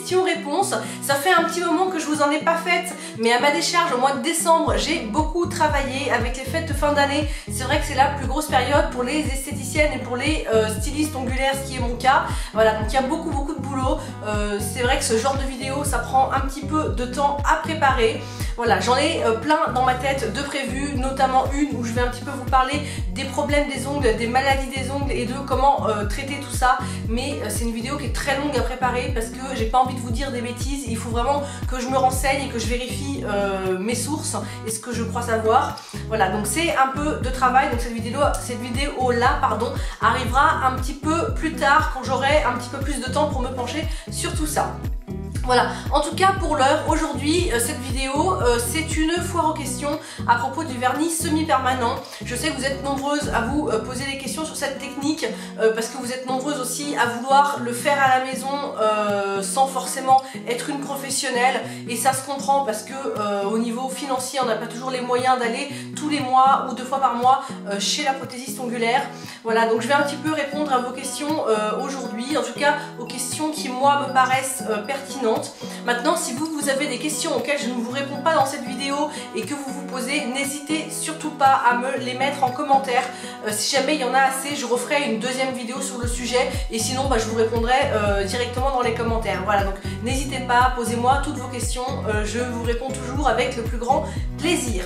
questions-réponses. Ça fait un petit moment que je vous en ai pas faites, mais à ma décharge, au mois de décembre, j'ai beaucoup travaillé avec les fêtes de fin d'année. C'est vrai que c'est la plus grosse période pour les esthéticiennes et pour les stylistes ongulaires, ce qui est mon cas. Voilà, donc il y a beaucoup de boulot. C'est vrai que ce genre de vidéo, ça prend un petit peu de temps à préparer. Voilà, j'en ai plein dans ma tête de prévues, notamment une où je vais un petit peu vous parler des problèmes des ongles, des maladies des ongles et de comment traiter tout ça. Mais c'est une vidéo qui est très longue à préparer parce que j'ai pas envie de vous dire des bêtises. Il faut vraiment que je me renseigne et que je vérifie mes sources et ce que je crois savoir. Voilà, donc c'est un peu de travail. Donc cette vidéo là, arrivera un petit peu plus tard quand j'aurai un petit peu plus de temps pour me pencher sur tout ça. Voilà, en tout cas pour l'heure, aujourd'hui, cette vidéo, c'est une foire aux questions à propos du vernis semi-permanent. Je sais que vous êtes nombreuses à vous poser des questions sur cette technique parce que vous êtes nombreuses aussi à vouloir le faire à la maison sans forcément être une professionnelle. Et ça se comprend parce que au niveau financier, on n'a pas toujours les moyens d'aller tous les mois ou 2 fois par mois chez la prothésiste ongulaire. Voilà, donc je vais un petit peu répondre à vos questions aujourd'hui, en tout cas aux questions qui moi me paraissent pertinentes. Maintenant, si vous avez des questions auxquelles je ne vous réponds pas dans cette vidéo et que vous vous posez, n'hésitez surtout pas à me les mettre en commentaire. Si jamais il y en a assez, je referai une deuxième vidéo sur le sujet et sinon je vous répondrai directement dans les commentaires. Voilà, donc n'hésitez pas, posez-moi toutes vos questions, je vous réponds toujours avec le plus grand plaisir.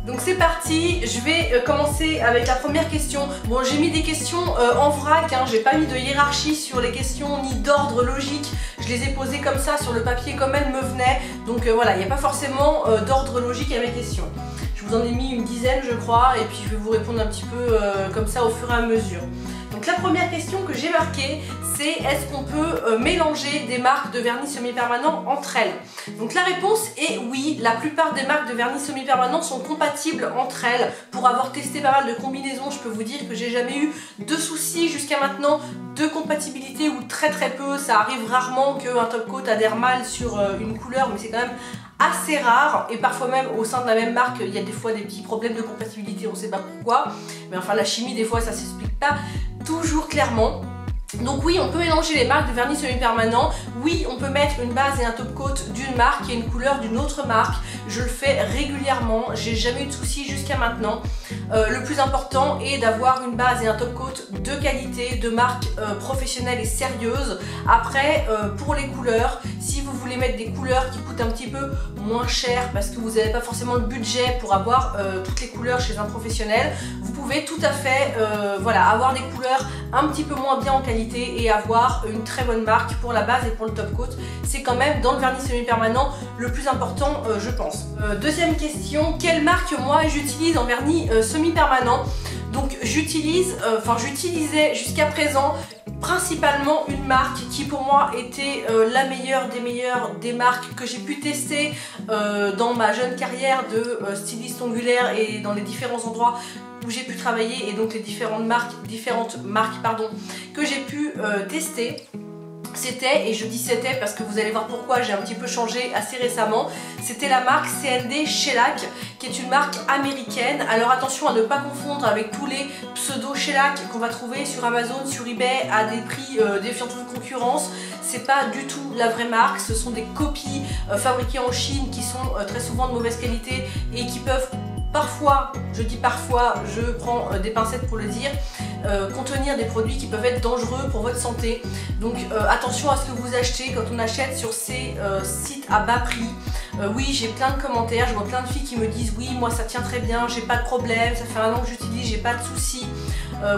Donc c'est parti, je vais commencer avec la première question. Bon, j'ai mis des questions en vrac, hein, j'ai pas mis de hiérarchie sur les questions ni d'ordre logique. Je les ai posées comme ça sur le papier comme elles me venaient. Donc voilà, il n'y a pas forcément d'ordre logique à mes questions. Je vous en ai mis une dizaine je crois et puis je vais vous répondre un petit peu comme ça au fur et à mesure. Donc la première question que j'ai marquée, c'est est-ce qu'on peut mélanger des marques de vernis semi-permanent entre elles? Donc la réponse est oui, la plupart des marques de vernis semi-permanent sont compatibles entre elles. Pour avoir testé pas mal de combinaisons, je peux vous dire que j'ai jamais eu de soucis jusqu'à maintenant de compatibilité ou très peu. Ça arrive rarement qu'un top coat adhère mal sur une couleur, mais c'est quand même assez rare et parfois même au sein de la même marque il y a des fois des petits problèmes de compatibilité, on sait pas pourquoi, mais enfin la chimie des fois ça s'explique pas toujours clairement. Donc oui, on peut mélanger les marques de vernis semi-permanent, oui on peut mettre une base et un top coat d'une marque et une couleur d'une autre marque, je le fais régulièrement, j'ai jamais eu de soucis jusqu'à maintenant. Le plus important est d'avoir une base et un top coat de qualité, de marque professionnelle et sérieuse. Après, pour les couleurs, si vous voulez mettre des couleurs qui coûtent un petit peu moins cher parce que vous n'avez pas forcément le budget pour avoir toutes les couleurs chez un professionnel, vous pouvez tout à fait voilà, avoir des couleurs un petit peu moins bien en qualité et avoir une très bonne marque pour la base et pour le top coat. C'est quand même dans le vernis semi-permanent le plus important je pense. Deuxième question, quelle marque moi j'utilise en vernis semi-permanent? Donc j'utilisais jusqu'à présent principalement une marque qui pour moi était la meilleure des marques que j'ai pu tester dans ma jeune carrière de styliste ongulaire et dans les différents endroits où j'ai pu travailler et donc les différentes marques que j'ai pu tester. C'était, et je dis c'était parce que vous allez voir pourquoi j'ai un petit peu changé assez récemment, c'était la marque CND Shellac qui est une marque américaine. Alors attention à ne pas confondre avec tous les pseudo Shellac qu'on va trouver sur Amazon, sur eBay à des prix défiant toute concurrence. C'est pas du tout la vraie marque, ce sont des copies fabriquées en Chine qui sont très souvent de mauvaise qualité et qui peuvent parfois, je dis parfois, je prends des pincettes pour le dire, contenir des produits qui peuvent être dangereux pour votre santé. Donc attention à ce que vous achetez quand on achète sur ces sites à bas prix. Oui, j'ai plein de commentaires, je vois plein de filles qui me disent oui, moi ça tient très bien, j'ai pas de problème, ça fait 1 an que j'utilise, j'ai pas de soucis.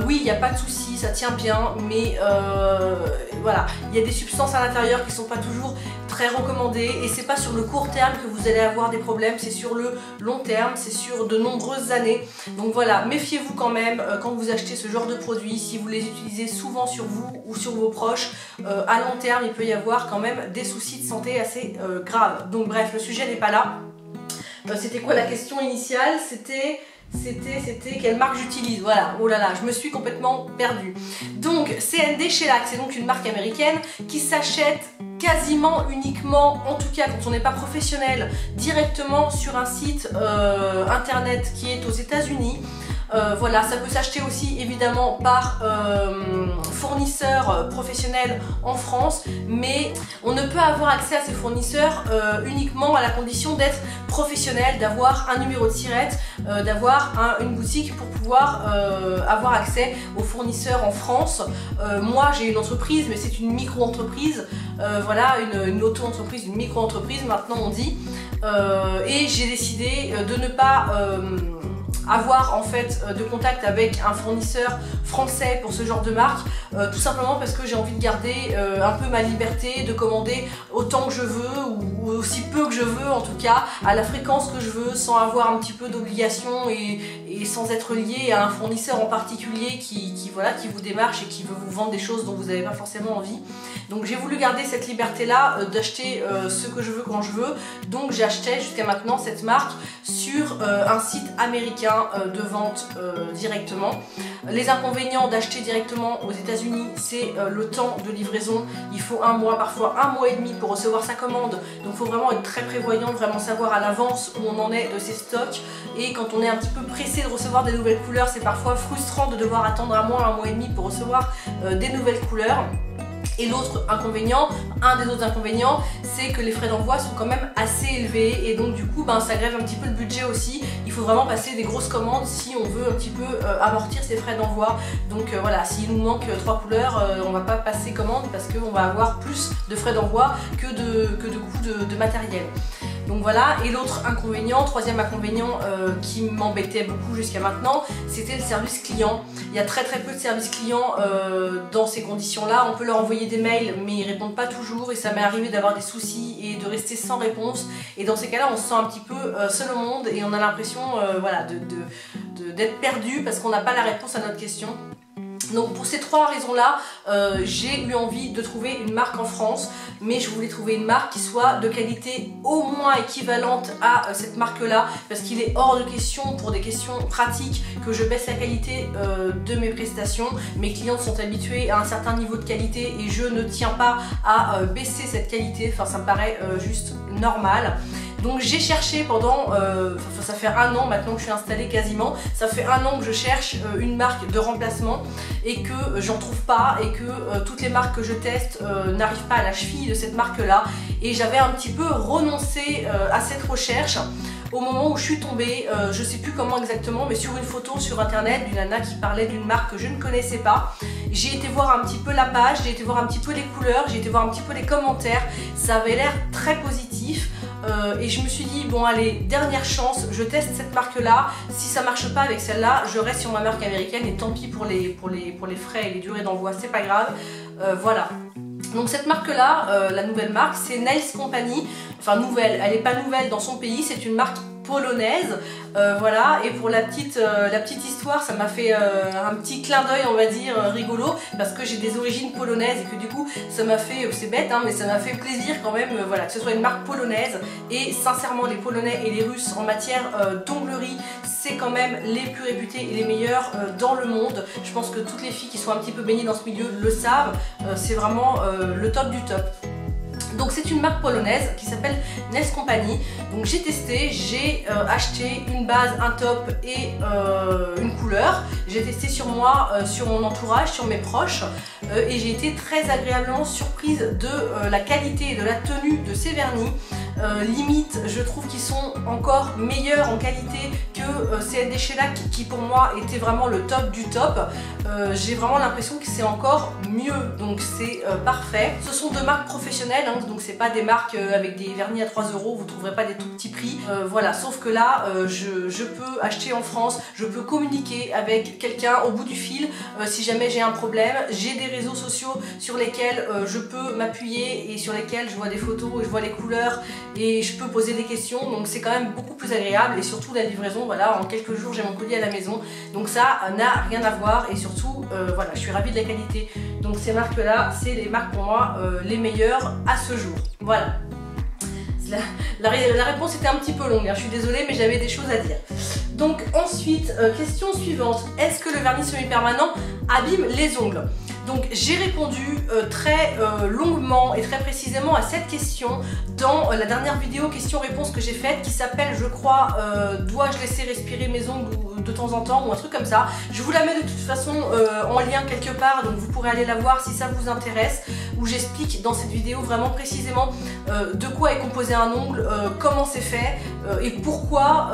Oui, il n'y a pas de soucis, ça tient bien, mais voilà, il y a des substances à l'intérieur qui sont pas toujours très recommandées et c'est pas sur le court terme que vous allez avoir des problèmes, c'est sur le long terme, c'est sur de nombreuses années. Donc voilà, méfiez-vous quand même quand vous achetez ce genre de produits, si vous les utilisez souvent sur vous ou sur vos proches, à long terme il peut y avoir quand même des soucis de santé assez graves. Donc bref, le sujet n'est pas là. C'était quoi la question initiale? C'était quelle marque j'utilise, voilà, oh là là, je me suis complètement perdue. Donc CND Shellac, c'est donc une marque américaine qui s'achète quasiment uniquement, en tout cas quand on n'est pas professionnel, directement sur un site internet qui est aux États-Unis. Voilà, ça peut s'acheter aussi évidemment par fournisseurs professionnels en France, mais on ne peut avoir accès à ces fournisseurs uniquement à la condition d'être professionnel, d'avoir un numéro de SIRET, d'avoir une boutique pour pouvoir avoir accès aux fournisseurs en France. Moi j'ai une entreprise, mais c'est une micro-entreprise, voilà, une auto-entreprise, une micro-entreprise maintenant on dit, et j'ai décidé de ne pas avoir en fait de contact avec un fournisseur français pour ce genre de marque, tout simplement parce que j'ai envie de garder un peu ma liberté, de commander autant que je veux ou aussi peu que je veux, en tout cas à la fréquence que je veux, sans avoir un petit peu d'obligation et sans être lié à un fournisseur en particulier qui vous démarche et qui veut vous vendre des choses dont vous n'avez pas forcément envie. Donc j'ai voulu garder cette liberté là d'acheter ce que je veux quand je veux, donc j'achetais jusqu'à maintenant cette marque sur un site américain de vente directement. Les inconvénients d'acheter directement aux États-Unis, c'est le temps de livraison. Il faut un mois, parfois un mois et demi pour recevoir sa commande, donc il faut vraiment être très prévoyant, vraiment savoir à l'avance où on en est de ses stocks. Et quand on est un petit peu pressé de recevoir des nouvelles couleurs, c'est parfois frustrant de devoir attendre un mois et demi pour recevoir des nouvelles couleurs. Et l'autre inconvénient, un des autres inconvénients, c'est que les frais d'envoi sont quand même assez élevés et donc du coup ça grève un petit peu le budget aussi. Il faut vraiment passer des grosses commandes si on veut un petit peu amortir ces frais d'envoi. Donc voilà, s'il nous manque 3 couleurs, on va pas passer commande parce qu'on va avoir plus de frais d'envoi que de coûts de matériel. Donc voilà, et l'autre inconvénient, troisième inconvénient qui m'embêtait beaucoup jusqu'à maintenant, c'était le service client. Il y a très peu de service client dans ces conditions-là. On peut leur envoyer des mails, mais ils répondent pas toujours et ça m'est arrivé d'avoir des soucis et de rester sans réponse. Et dans ces cas-là, on se sent un petit peu seul au monde et on a l'impression voilà, d'être perdu parce qu'on n'a pas la réponse à notre question. Donc pour ces trois raisons-là, j'ai eu envie de trouver une marque en France, mais je voulais trouver une marque qui soit de qualité au moins équivalente à cette marque-là, parce qu'il est hors de question, pour des questions pratiques, que je baisse la qualité de mes prestations. Mes clients sont habitués à un certain niveau de qualité et je ne tiens pas à baisser cette qualité, enfin ça me paraît juste normal. Donc j'ai cherché pendant, ça fait un an maintenant que je suis installée quasiment, ça fait un an que je cherche une marque de remplacement et que j'en trouve pas et que toutes les marques que je teste n'arrivent pas à la cheville de cette marque là, et j'avais un petit peu renoncé à cette recherche au moment où je suis tombée, je sais plus comment exactement, mais sur une photo sur internet d'une nana qui parlait d'une marque que je ne connaissais pas. J'ai été voir un petit peu la page, j'ai été voir un petit peu les couleurs, j'ai été voir un petit peu les commentaires, ça avait l'air très positif. Et je me suis dit bon allez, dernière chance, je teste cette marque là, si ça marche pas avec celle-là, je reste sur ma marque américaine et tant pis pour les frais et les durées d'envoi, c'est pas grave, voilà. Donc cette marque là, la nouvelle marque, c'est Nails Company, enfin nouvelle, elle n'est pas nouvelle dans son pays, c'est une marque polonaise, voilà. Et pour la petite histoire, ça m'a fait un petit clin d'œil, on va dire, rigolo, parce que j'ai des origines polonaises et que du coup ça m'a fait, c'est bête hein, mais ça m'a fait plaisir quand même, voilà, que ce soit une marque polonaise. Et sincèrement, les Polonais et les Russes en matière d'onglerie, c'est quand même les plus réputés et les meilleurs dans le monde. Je pense que toutes les filles qui sont un petit peu baignées dans ce milieu le savent, c'est vraiment le top du top. Donc c'est une marque polonaise qui s'appelle Nails Company. Donc j'ai testé, j'ai acheté une base, un top et une couleur. J'ai testé sur moi, sur mon entourage, sur mes proches et j'ai été très agréablement surprise de la qualité et de la tenue de ces vernis. Limite, je trouve qu'ils sont encore meilleurs en qualité que CND Shellac qui pour moi était vraiment le top du top. J'ai vraiment l'impression que c'est encore mieux, donc c'est parfait. Ce sont deux marques professionnelles, hein, donc c'est pas des marques avec des vernis à 3 €, vous trouverez pas des tout petits prix. Voilà, sauf que là, je peux acheter en France, je peux communiquer avec quelqu'un au bout du fil si jamais j'ai un problème. J'ai des réseaux sociaux sur lesquels je peux m'appuyer et sur lesquels je vois des photos et je vois les couleurs et je peux poser des questions, donc c'est quand même beaucoup plus agréable. Et surtout la livraison, voilà, en quelques jours j'ai mon colis à la maison, donc ça n'a rien à voir. Et surtout voilà, je suis ravie de la qualité. Donc ces marques là, c'est les marques pour moi les meilleures à ce jour. Voilà, la réponse était un petit peu longue, hein, je suis désolée, mais j'avais des choses à dire. Donc ensuite, question suivante, est-ce que le vernis semi-permanent abîme les ongles? Donc j'ai répondu très longuement et très précisément à cette question dans la dernière vidéo question-réponse que j'ai faite, qui s'appelle, je crois, dois-je laisser respirer mes ongles ou de temps en temps ou un truc comme ça. Je vous la mets de toute façon en lien quelque part, donc vous pourrez aller la voir si ça vous intéresse, où j'explique dans cette vidéo vraiment précisément de quoi est composé un ongle, comment c'est fait et pourquoi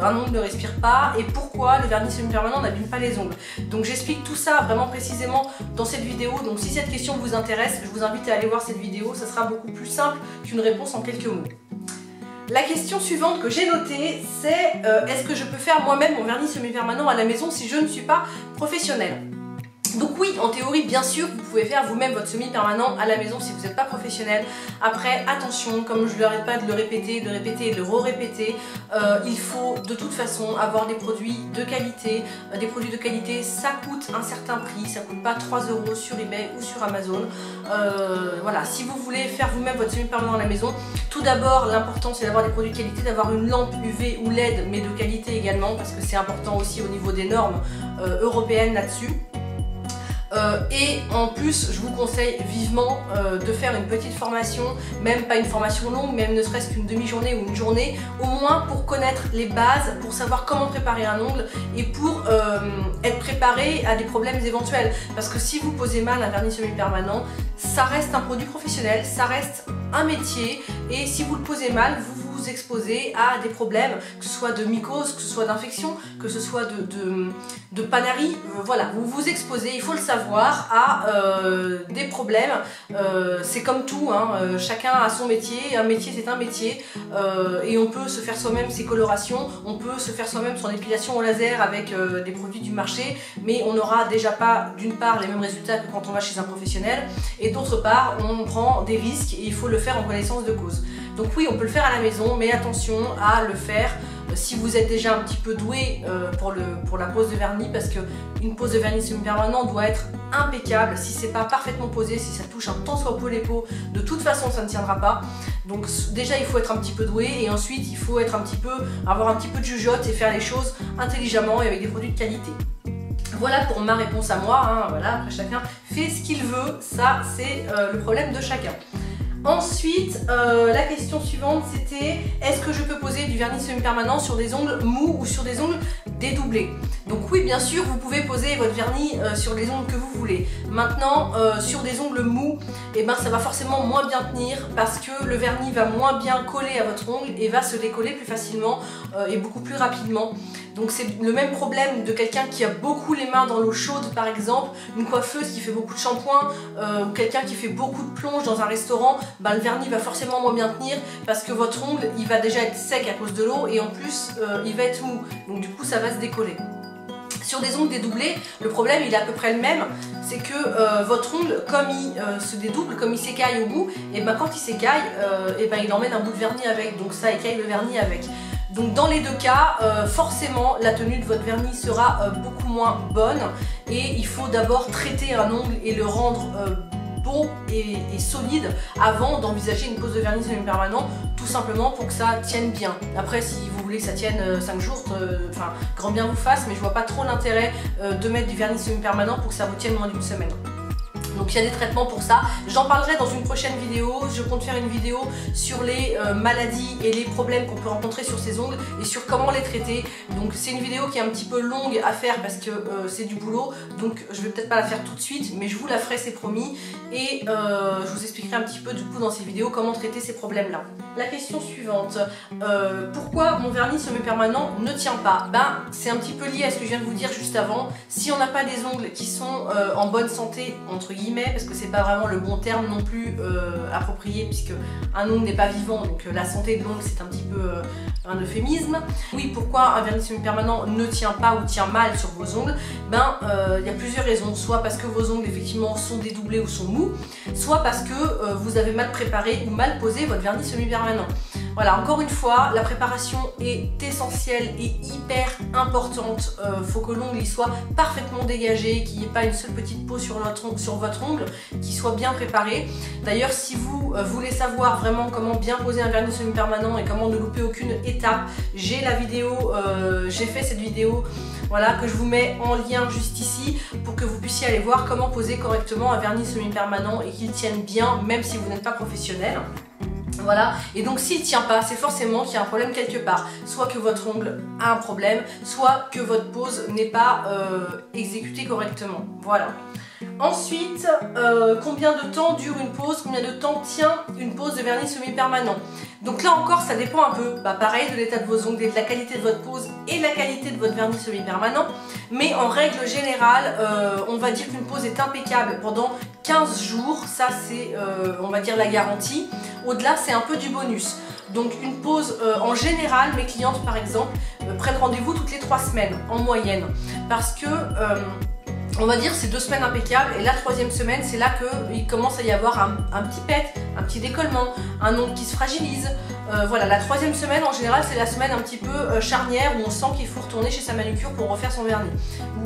un ongle ne respire pas et pourquoi le vernis semi-permanent n'abîme pas les ongles. Donc j'explique tout ça vraiment précisément dans cette vidéo, donc si cette question vous intéresse, je vous invite à aller voir cette vidéo, ça sera beaucoup plus simple qu'une réponse en quelques mots. La question suivante que j'ai notée, c'est est-ce que je peux faire moi-même mon vernis semi-permanent à la maison si je ne suis pas professionnelle? Donc oui, en théorie, bien sûr, vous pouvez faire vous-même votre semi-permanent à la maison si vous n'êtes pas professionnel. Après, attention, comme je ne l'arrête pas de le répéter, de le répéter et de le re-répéter, il faut de toute façon avoir des produits de qualité. Des produits de qualité, ça coûte un certain prix, ça ne coûte pas 3 € sur eBay ou sur Amazon. Voilà, si vous voulez faire vous-même votre semi-permanent à la maison, tout d'abord, l'important c'est d'avoir des produits de qualité, d'avoir une lampe UV ou LED, mais de qualité également, parce que c'est important aussi au niveau des normes européennes là-dessus. Et en plus, je vous conseille vivement de faire une petite formation, même pas une formation longue, même ne serait-ce qu'une demi-journée ou une journée, au moins pour connaître les bases, pour savoir comment préparer un ongle et pour être préparé à des problèmes éventuels. Parce que si vous posez mal un vernis semi-permanent, ça reste un produit professionnel, ça reste un métier, et si vous le posez mal, vous vous exposez à des problèmes, que ce soit de mycose, que ce soit d'infection, que ce soit de panarie, voilà, vous vous exposez, il faut le savoir, à des problèmes. C'est comme tout, hein, chacun a son métier, un métier c'est un métier, et on peut se faire soi-même ses colorations, on peut se faire soi-même son épilation au laser avec des produits du marché, mais on n'aura déjà pas d'une part les mêmes résultats que quand on va chez un professionnel, et d'autre part on prend des risques et il faut le faire en connaissance de cause. Donc oui, on peut le faire à la maison, mais attention à le faire si vous êtes déjà un petit peu doué pour la pose de vernis, parce qu'une pose de vernis semi-permanent doit être impeccable. Si c'est pas parfaitement posé, si ça touche un tant soit peu les peaux, de toute façon ça ne tiendra pas. Donc déjà il faut être un petit peu doué, et ensuite il faut être avoir un petit peu de jugeote et faire les choses intelligemment et avec des produits de qualité. Voilà pour ma réponse à moi, hein. Voilà, après chacun fait ce qu'il veut, ça c'est le problème de chacun. Ensuite, la question suivante c'était est-ce que je peux poser du vernis semi-permanent sur des ongles mous ou sur des ongles dédoublés? Donc oui, bien sûr, vous pouvez poser votre vernis sur les ongles que vous voulez. Maintenant, sur des ongles mous, eh ben, ça va forcément moins bien tenir parce que le vernis va moins bien coller à votre ongle et va se décoller plus facilement et beaucoup plus rapidement. Donc c'est le même problème de quelqu'un qui a beaucoup les mains dans l'eau chaude par exemple, une coiffeuse qui fait beaucoup de shampoing ou quelqu'un qui fait beaucoup de plonge dans un restaurant, bah, le vernis va forcément moins bien tenir parce que votre ongle il va déjà être sec à cause de l'eau et en plus il va être mou, donc du coup ça va se décoller. Sur des ongles dédoublés, le problème il est à peu près le même, c'est que votre ongle, comme il se dédouble, comme il s'écaille au bout, et ben quand il s'écaille, et ben il emmène un bout de vernis avec, donc ça écaille le vernis avec. Donc dans les deux cas, forcément la tenue de votre vernis sera beaucoup moins bonne, et il faut d'abord traiter un ongle et le rendre bon et solide avant d'envisager une pose de vernis semi-permanent, tout simplement pour que ça tienne bien. Après si vous voulez que ça tienne 5 jours, enfin grand bien vous fasse, mais je vois pas trop l'intérêt de mettre du vernis semi-permanent pour que ça vous tienne moins d'une semaine. Donc il y a des traitements pour ça, j'en parlerai dans une prochaine vidéo. Je compte faire une vidéo sur les maladies et les problèmes qu'on peut rencontrer sur ces ongles et sur comment les traiter. Donc c'est une vidéo qui est un petit peu longue à faire parce que c'est du boulot, donc je vais peut-être pas la faire tout de suite, mais je vous la ferai, c'est promis, et je vous expliquerai un petit peu du coup dans ces vidéos comment traiter ces problèmes là. La question suivante, pourquoi mon vernis semi-permanent ne tient pas? Ben c'est un petit peu lié à ce que je viens de vous dire juste avant. Si on n'a pas des ongles qui sont en bonne santé entre guillemets, parce que c'est pas vraiment le bon terme non plus approprié, puisque un ongle n'est pas vivant, donc la santé de l'ongle c'est un petit peu un euphémisme. Oui, pourquoi un vernis semi-permanent ne tient pas ou tient mal sur vos ongles? Ben il y a plusieurs raisons, soit parce que vos ongles effectivement sont dédoublés ou sont mous, soit parce que vous avez mal préparé ou mal posé votre vernis semi-permanent. Voilà, encore une fois, la préparation est essentielle et hyper importante. Faut que l'ongle il soit parfaitement dégagé, qu'il n'y ait pas une seule petite peau sur votre ongle, qu'il soit bien préparé. D'ailleurs, si vous voulez savoir vraiment comment bien poser un vernis semi-permanent et comment ne louper aucune étape, j'ai la vidéo, j'ai fait cette vidéo, voilà, que je vous mets en lien juste ici pour que vous puissiez aller voir comment poser correctement un vernis semi-permanent et qu'il tienne bien, même si vous n'êtes pas professionnel. Voilà, et donc s'il ne tient pas, c'est forcément qu'il y a un problème quelque part. Soit que votre ongle a un problème, soit que votre pose n'est pas exécutée correctement. Voilà. Ensuite, combien de temps dure une pose, combien de temps tient une pose de vernis semi-permanent. Donc là encore, ça dépend un peu, pareil, de l'état de vos ongles et de la qualité de votre pose et la qualité de votre vernis semi-permanent. Mais en règle générale, on va dire qu'une pose est impeccable pendant 15 jours. Ça, c'est, on va dire, la garantie. Au-delà, c'est un peu du bonus. Donc une pose, en général, mes clientes, par exemple, prennent rendez-vous toutes les 3 semaines, en moyenne. Parce que... on va dire c'est 2 semaines impeccables et la 3e semaine c'est là qu'il commence à y avoir un petit pet, un petit décollement, un ongle qui se fragilise. Voilà, la 3e semaine en général c'est la semaine un petit peu charnière où on sent qu'il faut retourner chez sa manucure pour refaire son vernis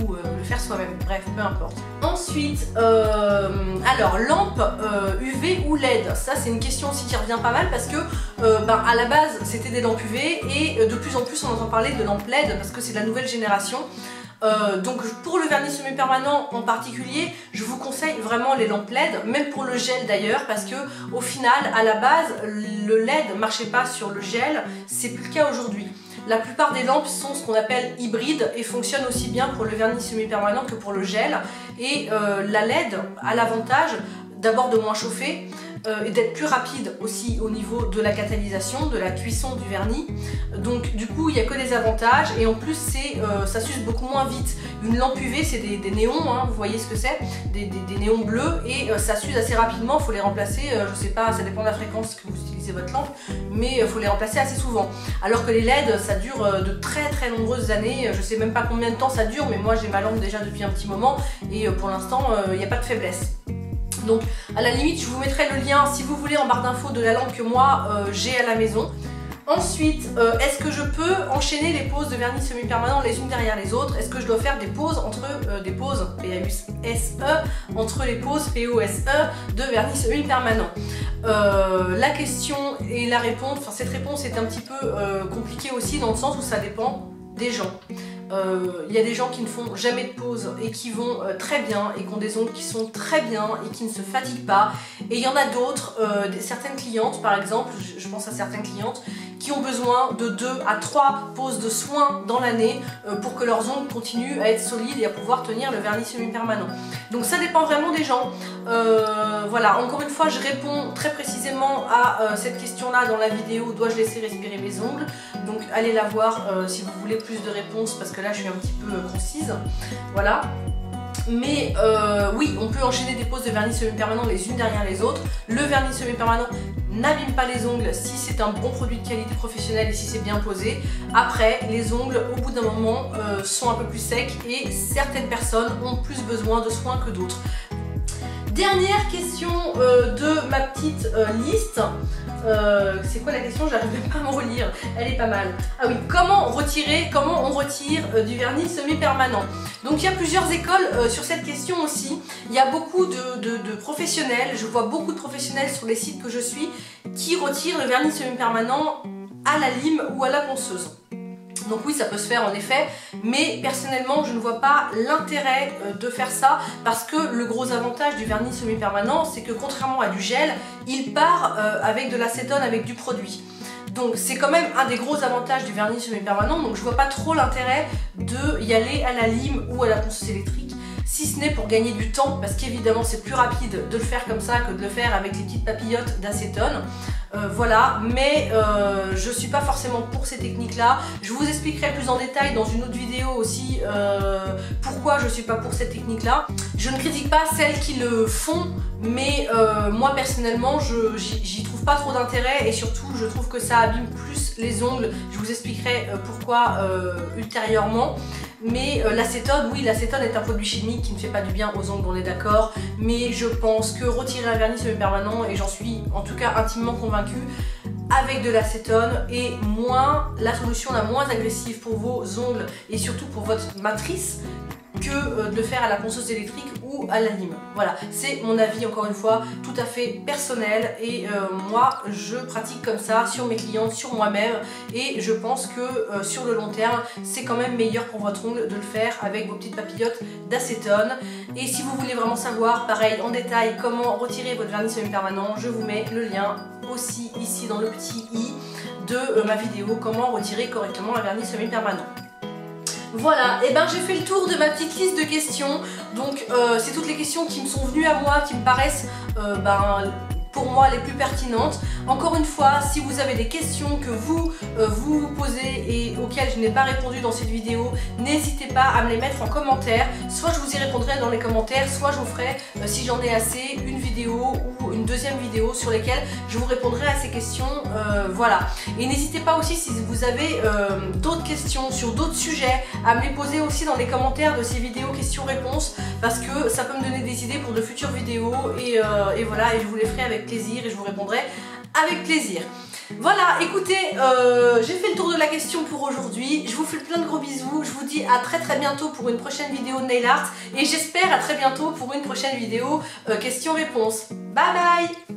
ou le faire soi-même, bref, peu importe. Ensuite, alors lampe UV ou LED, ça c'est une question aussi qui revient pas mal parce que à la base c'était des lampes UV et de plus en plus on entend parler de lampes LED parce que c'est la nouvelle génération. Donc pour le vernis semi-permanent en particulier, je vous conseille vraiment les lampes LED, même pour le gel d'ailleurs, parce que au final, à la base, le LED ne marchait pas sur le gel, c'est plus le cas aujourd'hui. La plupart des lampes sont ce qu'on appelle hybrides et fonctionnent aussi bien pour le vernis semi-permanent que pour le gel. Et la LED a l'avantage d'abord de moins chauffer, et d'être plus rapide aussi au niveau de la catalysation, de la cuisson du vernis. Donc du coup il n'y a que des avantages et en plus ça s'use beaucoup moins vite. Une lampe UV c'est des néons, hein, vous voyez ce que c'est, des néons bleus et ça s'use assez rapidement, il faut les remplacer, je sais pas, ça dépend de la fréquence que vous utilisez votre lampe, mais il faut les remplacer assez souvent. Alors que les LED ça dure de très nombreuses années, je sais même pas combien de temps ça dure, mais moi j'ai ma lampe déjà depuis un petit moment et pour l'instant il n'y a pas de faiblesse. Donc à la limite je vous mettrai le lien si vous voulez en barre d'infos de la lampe que moi j'ai à la maison. Ensuite, est-ce que je peux enchaîner les poses de vernis semi-permanent les unes derrière les autres? Est-ce que je dois faire des pauses entre des pauses PAUSE entre les poses POSE de vernis semi-permanent? La question et la réponse, enfin cette réponse est un petit peu compliquée aussi dans le sens où ça dépend des gens. Il y a des gens qui ne font jamais de pause et qui vont très bien et qui ont des ongles qui sont très bien et qui ne se fatiguent pas, et il y en a d'autres, certaines clientes par exemple, je pense à certaines clientes qui ont besoin de 2 à 3 pauses de soins dans l'année pour que leurs ongles continuent à être solides et à pouvoir tenir le vernis semi-permanent. Donc ça dépend vraiment des gens. Voilà, encore une fois je réponds très précisément à cette question là dans la vidéo, dois-je laisser respirer mes ongles? Donc allez la voir si vous voulez plus de réponses parce que là je suis un petit peu concise. Voilà. Mais oui, on peut enchaîner des poses de vernis semi-permanent les unes derrière les autres. Le vernis semi-permanent n'abîme pas les ongles si c'est un bon produit de qualité professionnelle et si c'est bien posé. Après, les ongles au bout d'un moment sont un peu plus secs et certaines personnes ont plus besoin de soins que d'autres. Dernière question de ma petite liste. C'est quoi la question? J'arrive même pas à me relire, elle est pas mal. Ah oui, comment on retire du vernis semi-permanent? Donc il y a plusieurs écoles sur cette question aussi. Il y a beaucoup de professionnels, je vois beaucoup de professionnels sur les sites que je suis qui retirent le vernis semi-permanent à la lime ou à la ponceuse. Donc oui, ça peut se faire en effet, mais personnellement je ne vois pas l'intérêt de faire ça parce que le gros avantage du vernis semi-permanent c'est que contrairement à du gel, il part avec de l'acétone, avec du produit. Donc c'est quand même un des gros avantages du vernis semi-permanent, donc je vois pas trop l'intérêt de y aller à la lime ou à la ponceuse électrique. Si ce n'est pour gagner du temps, parce qu'évidemment c'est plus rapide de le faire comme ça que de le faire avec les petites papillotes d'acétone. Voilà, mais je suis pas forcément pour ces techniques là. Je vous expliquerai plus en détail dans une autre vidéo aussi pourquoi je suis pas pour cette technique là. Je ne critique pas celles qui le font, mais moi personnellement j'y trouve pas trop d'intérêt et surtout je trouve que ça abîme plus les ongles. Je vous expliquerai pourquoi ultérieurement. Mais l'acétone, oui, l'acétone est un produit chimique qui ne fait pas du bien aux ongles, on est d'accord, mais je pense que retirer un vernis semi-permanent, et j'en suis en tout cas intimement convaincue, avec de l'acétone est la solution la moins agressive pour vos ongles et surtout pour votre matrice que de le faire à la ponceuse électrique ou à la lime. Voilà, c'est mon avis encore une fois tout à fait personnel et moi je pratique comme ça sur mes clientes, sur moi-même et je pense que sur le long terme c'est quand même meilleur pour votre ongle de le faire avec vos petites papillotes d'acétone. Et si vous voulez vraiment savoir pareil en détail comment retirer votre vernis semi-permanent, je vous mets le lien aussi ici dans le petit i de ma vidéo comment retirer correctement un vernis semi-permanent. Voilà, et ben j'ai fait le tour de ma petite liste de questions. Donc c'est toutes les questions qui me sont venues à moi, qui me paraissent pour moi les plus pertinentes. Encore une fois, si vous avez des questions que vous vous posez et auxquelles je n'ai pas répondu dans cette vidéo, n'hésitez pas à me les mettre en commentaire. Soit je vous y répondrai dans les commentaires, soit je vous ferai, si j'en ai assez, une vidéo ou une deuxième vidéo sur lesquelles je vous répondrai à ces questions. Voilà. Et n'hésitez pas aussi si vous avez d'autres questions sur d'autres sujets à me les poser aussi dans les commentaires de ces vidéos questions-réponses parce que ça peut me donner des idées pour de futures vidéos et voilà, et je vous les ferai avec plaisir et je vous répondrai avec plaisir. Voilà, écoutez, j'ai fait le tour de la question pour aujourd'hui. Je vous fais plein de gros bisous. Je vous dis à très bientôt pour une prochaine vidéo de nail art et j'espère à très bientôt pour une prochaine vidéo questions-réponses. Bye bye.